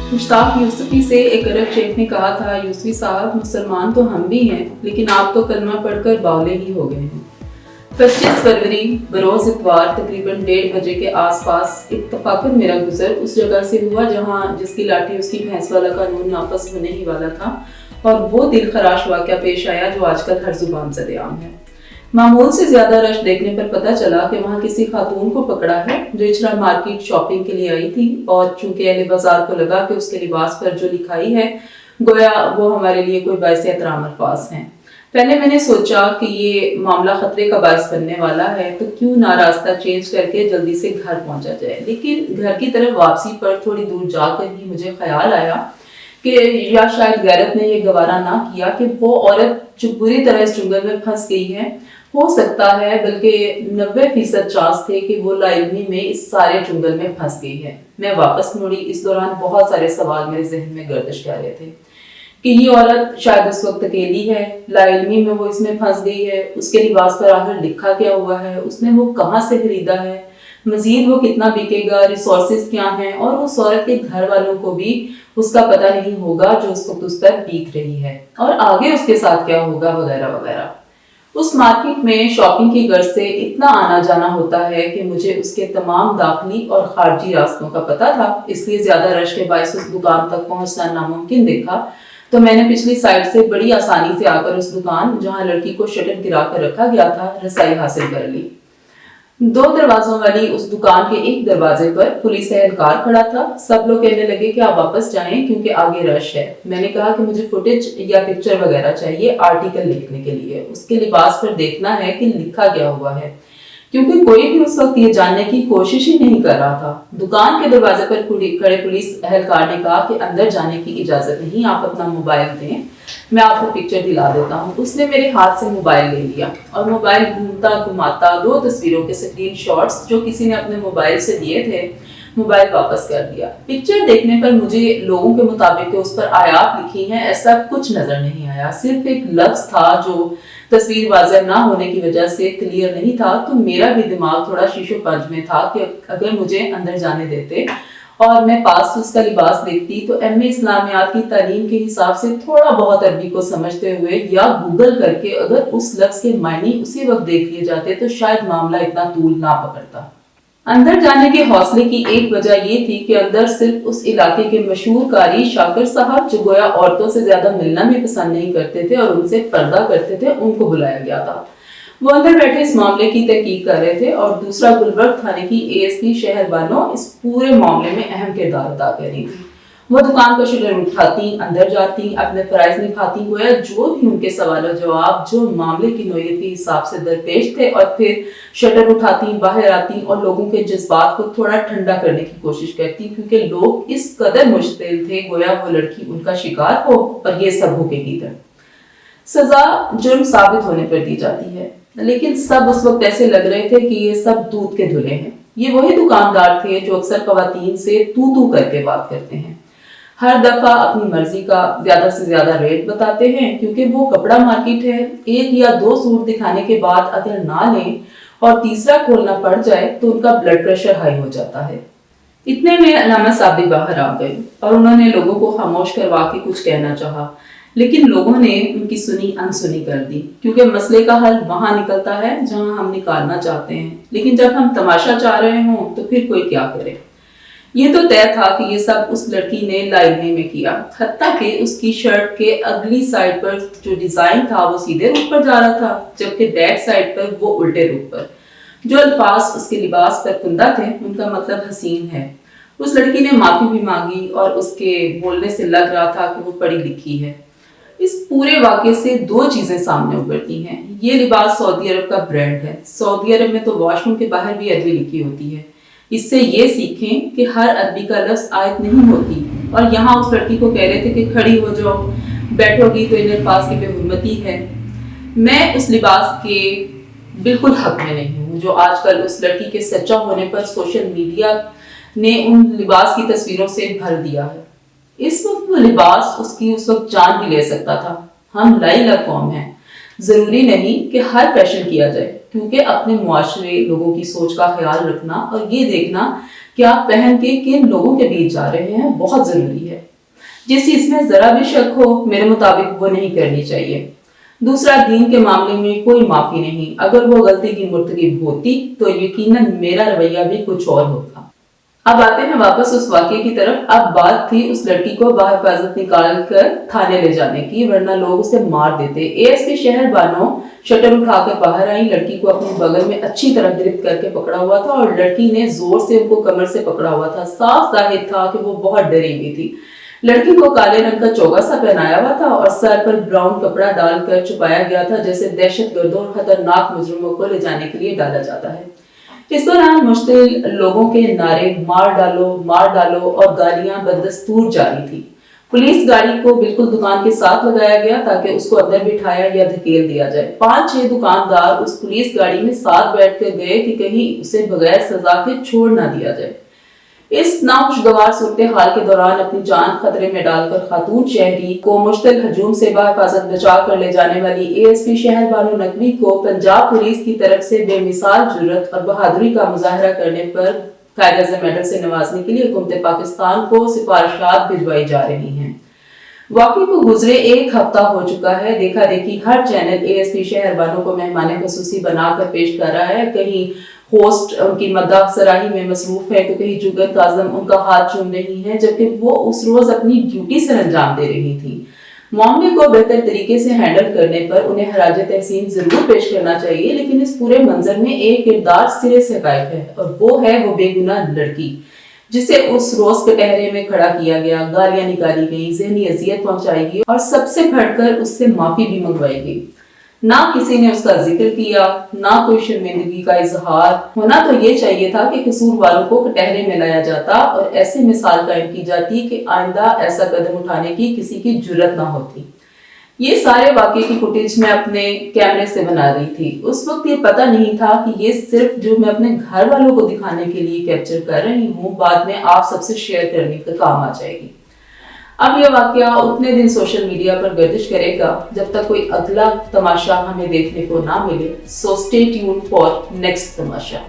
मुश्ताक यूसुफी से एक अरब शेख ने कहा था, यूसुफी साहब मुसलमान तो हम भी हैं, लेकिन आप तो कलमा पढ़कर बावले ही हो गए हैं। 25 फरवरी बरोज इतवार तकरीबन 1:30 बजे के आसपास इत्तफाकन मेरा गुजर उस जगह से हुआ जहां जिसकी लाठी उसकी भैंस वाला कानून नाफज होने ही वाला था, और वो दिल खराश वाक़या पेश आया जो आजकल हर जुबान सरेआम है। मामूल से ज्यादा रश देखने पर पता चला कि वहाँ किसी खातून को पकड़ा है जो इचरा मार्केट शॉपिंग के लिए आई थी, और चूंकि अहले बाजार को लगा कि उसके लिबास पर जो लिखाई है गोया वो हमारे लिए कोई बाइस एहतराम अल्फाज हैं। पहले मैंने सोचा कि ये मामला खतरे का बाइस बनने वाला है, तो क्यों ना रास्ता चेंज करके जल्दी से घर पहुंचा जाए। लेकिन घर की तरफ वापसी पर थोड़ी दूर जाकर ही मुझे ख्याल आया कि या शायद गैरत ने ये गवारा ना किया कि वो औरत जो बुरी तरह इस जंगल में फंस गई है, हो सकता है बल्कि 90% चांस थे कि वो लाइलमी में इस सारे जंगल में फंस गई है। मैं वापस मुड़ी। इस दौरान बहुत सारे सवाल मेरे जहन में गर्दिश कर रहे थे कि ये औरत शायद उस वक्त अकेली है, लाइलमी में वो इसमें फंस गई है, उसके लिबास पर आखिर लिखा क्या हुआ है, उसने वो कहाँ से खरीदा है, मजीद वो कितना बिकेगा, रिसोर्सेज क्या हैं, और उस औरत के घर वालों को भी उसका पता नहीं होगा जो उस वक्त उस पर बिक रही है, और आगे उसके साथ क्या होगा, वगैरह वगैरह। उस मार्केट में शॉपिंग की गर्ज से इतना आना जाना होता है कि मुझे उसके तमाम दाखिली और खारजी रास्तों का पता था, इसलिए ज्यादा रश के बायस उस दुकान तक पहुंचना नामुमकिन देखा। तो मैंने पिछली साइड से बड़ी आसानी से आकर उस दुकान जहां लड़की को शटर गिरा कर रखा गया था रसाई हासिल कर ली। 2 दरवाजों वाली उस दुकान के एक दरवाजे पर पुलिस एहलकार खड़ा था। सब लोग कहने लगे कि आप वापस जाएं क्योंकि आगे रश है। मैंने कहा कि मुझे फुटेज या पिक्चर वगैरह चाहिए आर्टिकल लिखने के लिए, उसके लिबास पर देखना है कि लिखा क्या हुआ है, क्योंकि कोई भी उस वक्त ये जानने की कोशिश ही नहीं कर रहा था। दुकान के दरवाजे पर खड़े पुलिस एहलकार ने कहा कि अंदर जाने की इजाजत नहीं, आप अपना मोबाइल दें, मैं आपको पिक्चर दिला देता हूँ। उसने मेरे हाथ से मोबाइल ले लिया और मोबाइल घूमता घुमाता 2 तस्वीरों के स्क्रीन शॉट्स जो किसी ने अपने मोबाइल से लिए थे, मोबाइल वापस कर दिया। पिक्चर देखने पर मुझे लोगों के मुताबिक उस पर आयात लिखी है ऐसा कुछ नजर नहीं आया, सिर्फ एक लफ्ज था जो तस्वीर वाज़ेह ना होने की वजह से क्लियर नहीं था। तो मेरा भी दिमाग थोड़ा शीशो पंज में था कि अगर मुझे अंदर जाने देते और मैं पास से उसका लिबास देखती तो एमए इस्लामियात की तालीम के हिसाब से थोड़ा बहुत अरबी को समझते हुए या गूगल करके अगर उस लफ्ज के मायने उसी वक्त देख लिए जाते तो शायद मामला इतना तूल ना पकड़ता। अंदर जाने के हौसले की एक वजह ये थी कि अंदर सिर्फ उस इलाके के मशहूर कारी शाकिर साहब जो गोया औरतों से ज्यादा मिलना भी पसंद नहीं करते थे और उनसे पर्दा करते थे, उनको बुलाया गया था। वो अंदर बैठे इस मामले की तहकीक कर रहे थे और दूसरा गुलबर्ग थाने की एएसपी शहर बानो इस पूरे मामले में अहम किरदार अदा कर रही थी। वो दुकान का शटर उठाती, अंदर जाती, अपने फराइज निभाती, गोया जो भी उनके सवाल और जवाब जो मामले की नोयत के हिसाब से दरपेश थे, और फिर शटर उठाती, बाहर आती और लोगों के जज्बात को थोड़ा ठंडा करने की कोशिश करती, क्योंकि लोग इस कदर मुश्तिल थे गोया वो लड़की उनका शिकार हो और ये सब हो के भीतर। सजा जुर्म साबित होने पर दी जाती है, लेकिन सब उस वक्त ऐसे लग रहे थे कि ये सब दूध के धुले हैं। ये वही दुकानदार थे जो अक्सर खवातीन से तू करके बात करते हैं, हर दफा अपनी मर्जी का ज्यादा से ज्यादा रेट बताते हैं, क्योंकि वो कपड़ा मार्केट है। 1 या 2 सूट दिखाने के बाद अगर ना लें और तीसरा खोलना पड़ जाए तो उनका ब्लड प्रेशर हाई हो जाता है। इतने में अलामा साहब भी बाहर आ गए और उन्होंने लोगों को खामोश करवा के कुछ कहना चाहा, लेकिन लोगों ने उनकी सुनी अनसुनी कर दी, क्योंकि मसले का हल वहां निकलता है जहां हम निकालना चाहते हैं, लेकिन जब हम तमाशा चाह रहे हों तो फिर कोई क्या करे। ये तो तय था कि ये सब उस लड़की ने लाइलमी में किया, हत्ता कि उसकी शर्ट के अगली साइड पर जो डिजाइन था वो सीधे रूप पर जा रहा था, जबकि बैक साइड पर वो उल्टे रूप पर। जो अल्फाज उसके लिबास पर कुंदा थे उनका मतलब हसीन है। उस लड़की ने माफी भी मांगी और उसके बोलने से लग रहा था कि वो पढ़ी लिखी है। इस पूरे वाक़े से 2 चीजें सामने उभरती हैं। ये लिबास सऊदी अरब का ब्रांड है। सऊदी अरब में तो वॉशरूम के बाहर भी अरबी लिखी होती है। इससे ये सीखें कि हर अरबी का लफ्ज आयत नहीं होती, और यहाँ उस लड़की को कह रहे थे कि खड़ी हो जाओ, बैठोगी तो इन अल्फाज की बेहुरमती है। मैं उस लिबास के बिल्कुल हक में नहीं हूँ जो आजकल उस लड़की के सच्चा होने पर सोशल मीडिया ने उन लिबास की तस्वीरों से भर दिया है। इस वक्त वो लिबास उसकी उस वक्त जान भी ले सकता था। हम लाइला कौम हैं, जरूरी नहीं कि हर फैशन किया जाए, क्योंकि अपने मुआशरे लोगों की सोच का ख्याल रखना और ये देखना क्या पहन के किन लोगों के बीच जा रहे हैं बहुत जरूरी है। जिस चीज में जरा भी शक हो मेरे मुताबिक वो नहीं करनी चाहिए। दूसरा, दीन के मामले में कोई माफी नहीं। अगर वो गलती की मुर्तकिब होती तो यकीनन मेरा रवैया भी कुछ और होता। अब आते हैं वापस उस वाकये की तरफ। अब बात थी उस लड़की को बाहिफाजत निकाल कर थाने ले जाने की, वरना लोग उसे मार देते। एएसपी शहर बानो शटर उठाकर बाहर आई, लड़की को अपने बगल में अच्छी तरह गिरफ्त करके पकड़ा हुआ था और लड़की ने जोर से उनको कमर से पकड़ा हुआ था। साफ जाहिर था कि वो बहुत डरी हुई थी। लड़की को काले रंग का चोगा सा पहनाया हुआ था और सर पर ब्राउन कपड़ा डालकर छुपाया गया था, जैसे दहशतगर्दों और खतरनाक मुजरिमों को ले जाने के लिए डाला जाता है। इस दौरान मुश्तिल लोगों के नारे मार डालो और गालियां बदस्तूर जारी थी। पुलिस गाड़ी को बिल्कुल दुकान के साथ लगाया गया ताकि उसको अंदर बिठाया या धकेल दिया जाए। 5-6 दुकानदार उस पुलिस गाड़ी में साथ बैठकर गए कि कहीं उसे बगैर सजा के छोड़ ना दिया जाए। इस नाखुशगवार सूरत हाल के दौरान अपनी जान खतरे में डालकर खातून शहरी को मुश्तिल हजूम से बाहिफाजत बचा कर ले जाने वाली एएसपी शहर बानो नकवी को पंजाब पुलिस की तरफ से बेमिसाल जुर्रत और बहादुरी का मुजाहरा करने पर कायद-ए-आज़म मेडल से नवाजने के लिए हुकूमत पाकिस्तान को सिफारिशात भिजवाई जा रही हैं। वाकई को गुजरे 1 हफ्ता हो चुका है। देखा देखी हर चैनल एएसपी शहर बानो को मेहमान खसूसी बनाकर पेश कर रहा है। कहीं होस्ट उनकी मजाक सराही में मसरूफ है तो कहीं जुगर काज़म उनका हाथ चूम रही है, जबकि वो उस रोज अपनी ड्यूटी से अंजाम दे रही थी। मामले को बेहतर तरीके से हैंडल करने पर उन्हें हराज तहसीन जरूर पेश करना चाहिए, लेकिन इस पूरे मंजर में एक किरदार सिरे से गायब है और वो है वो बेगुनाह लड़की जिसे उस रोज कटहरे में खड़ा किया गया, गालियां निकाली गई, ज़हनी अजियत पहुंचाई गई और सबसे बढ़कर उससे माफी भी मंगवाई गई। ना किसी ने उसका जिक्र किया, ना कोई शर्मिंदगी का इजहार। होना तो ये चाहिए था कि कसूरवारों को कटहरे में लाया जाता और ऐसी मिसाल कायम की जाती कि आइंदा ऐसा कदम उठाने की किसी की जुर्रत ना होती। ये सारे वाकये की फुटेज मैं अपने कैमरे से बना रही थी। उस वक्त ये पता नहीं था कि ये सिर्फ जो मैं अपने घर वालों को दिखाने के लिए कैप्चर कर रही हूँ, बाद में आप सबसे शेयर करने का काम आ जाएगी। अब यह वाकया उतने दिन सोशल मीडिया पर गर्दिश करेगा जब तक कोई अगला तमाशा हमें देखने को ना मिले। So stay tuned for next Tamasha.